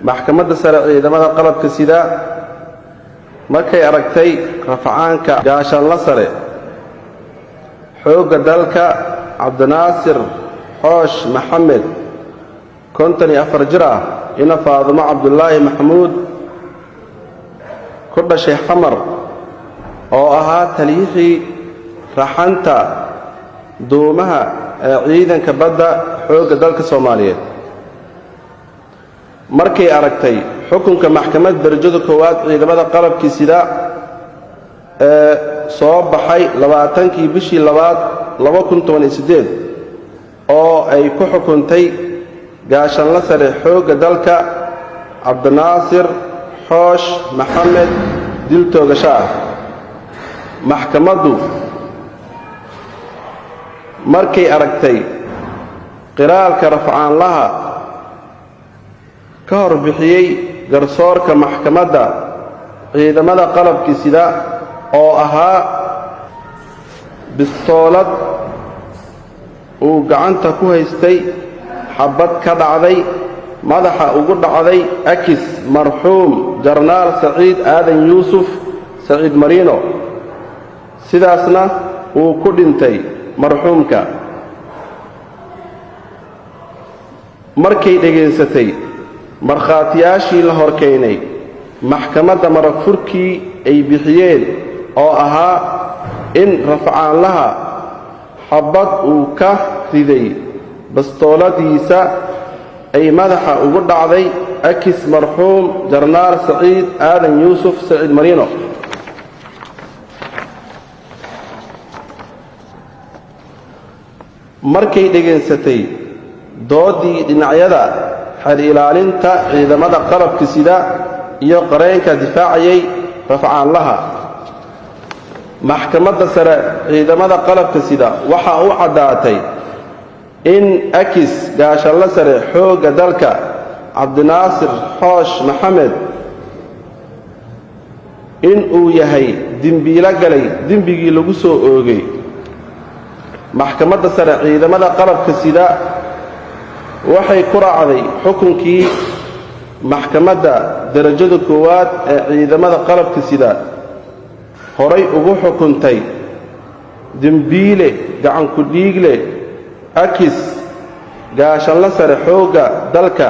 maxkamadda sare ciidamada qalabka sida markay aragtay rafcaanka gaashaanla sare xoogga dalka cabdinaasir xoosh maxamed 54 jir ah ina faadumo cabdulaahi maxamuud ku dhashay xamar oo ahaa taliyihii raxanta duumaha ee ciidanka badda xoogga dalka Soomaaliyeed markay aragtay xukunka maxkamadda darajada koowaad ciidamada qalabka sida ee soo baxay 20kii bishii 2018 oo ay ku xukuntay gaashaanla sare xoogga dalka cabdinaasir xoosh maxamed dil toogasho ah maxkamaddu markay aragtay qiraalka rafcaanlaha ka hor bixiyay garsoorka maxkamadda ciidamada qalabka sida oo ahaa bistoolad uu gacanta ku haystay xabad ka dhacday madaxa ugu dhacday akis marxuum jarnaal saciid aadan yuusuf saciid mariino sidaasna uu ku dhintay marxuumka markay dhageysatay markhaatiyaashii la horkeenay maxkamadda marag furkii ay bixiyeen oo ahaa in rafcaanlaha xabad uu ka riday bastooladiisa ay madaxa ugu dhacday akis marxuum jarnaal saciid aadan yuusuf saciid mariino markay dhageysatay doodii dhinacyada xad ilaalinta ciidamada qalabka sida iyo qareenka difaacayay rafcaanlaha maxkamadda sare ciidamada qalabka sida waxa uu cadaatay in akis gaashaanla sare xoogga dalka cabdinaasir xoosh maxamed in uu yahay dembiilo galay dembigii lagu soo oogay maxkamadda sare ciidamada qalabka sida waxay ku raacday xukunkii maxkamadda darajada koowaad ee ciidamada qalabka sida horay ugu xukuntay dembiile gacan ku dhiigle akis gaashaanla sare xoogga dalka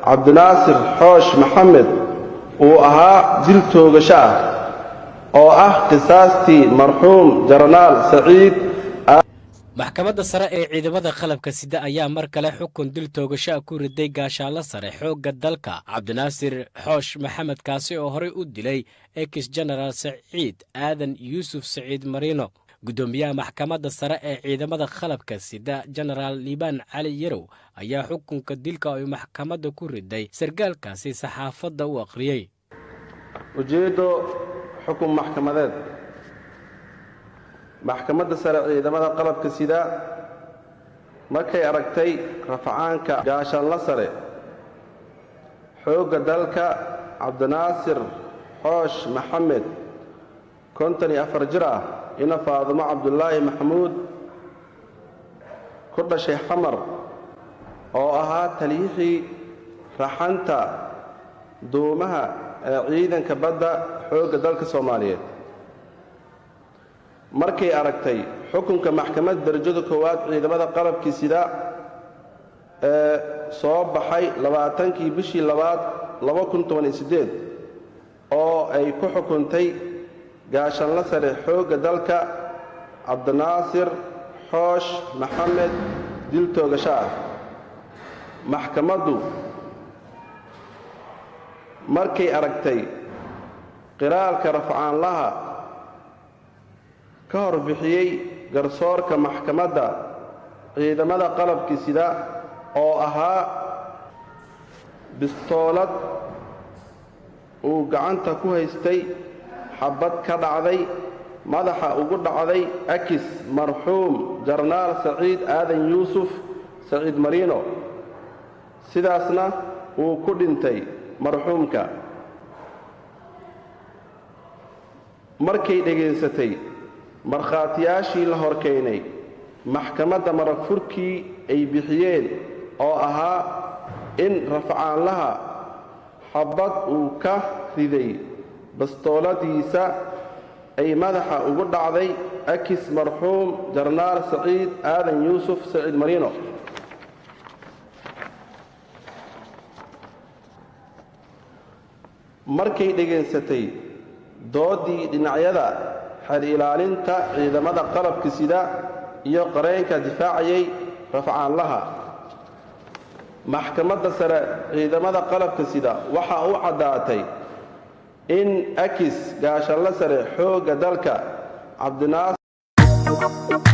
cabdinaasir xoosh maxamed uu ahaa dil toogasho ah oo ah qisaastii marxuum jarnaal saciid maxkamadda sare ee ciidamada qalabka sida ayaa mar kale xukun dil toogasho ku riday gaashaanla sare xoogga dalka cabdinaasir xoosh maxamed kaasi oo horey u dilay ex general saciid aadan yuusuf saciid mariino gudoomiyaha maxkamadda sare ee ciidamada qalabka sida generaal liibaan cali yarow ayaa xukunka dilka ay maxkamadda ku riday sargaalkaasi saxaafadda u akhriyay ujeedo xukun maxkamadeed maxkamadda sare ciidamada qalabka sida markay aragtay rafcaanka gaashaanla sare xoogga dalka cabdinaasir xoosh maxamed 54 jir ah ina faadumo cabdulaahi maxamuud ku dhashay xamar oo ahaa taliyihii raxanta duumaha ee ciidanka badda xoogga dalka Soomaaliyeed markay aragtay xukunka maxkamadda darajada koowaad ciidamada qalabka sida ee soo baxay 20kii bishii 2018 oo ay ku xukuntay gaashaanla sare xoogga dalka cabdinaasir xoosh maxamed dil toogasho ah maxkamaddu markay aragtay qiraalka rafcaanlaha ka hor bixiyay garsoorka maxkamadda ciidamada qalabka sida oo ahaa bistoolad uu gacanta ku haystay xabad ka dhacday madaxa ugu dhacday akis marxuum jarnaal saciid aadan yuusuf saciid mariino sidaasna uu ku dhintay marxuumka markay dhegaysatay markhaatiyaashii la horkeenay maxkamadda marag furkii ay bixiyeen oo ahaa in rafcaanlaha xabad uu ka riday bastooladiisa ay madaxa ugu dhacday akis marxuum jarnaal saciid aadan yuusuf saciid mariino markay dhegaysatay doodii dhinacyada xeer ilaalinta ciidamada qalabka sida iyo qareenka difaacayay rafcaanlaha maxkamadda sare ciidamada qalabka sida waxa uu caddaatay in akis gaashaanle sare xoogga dalka cabdinaasir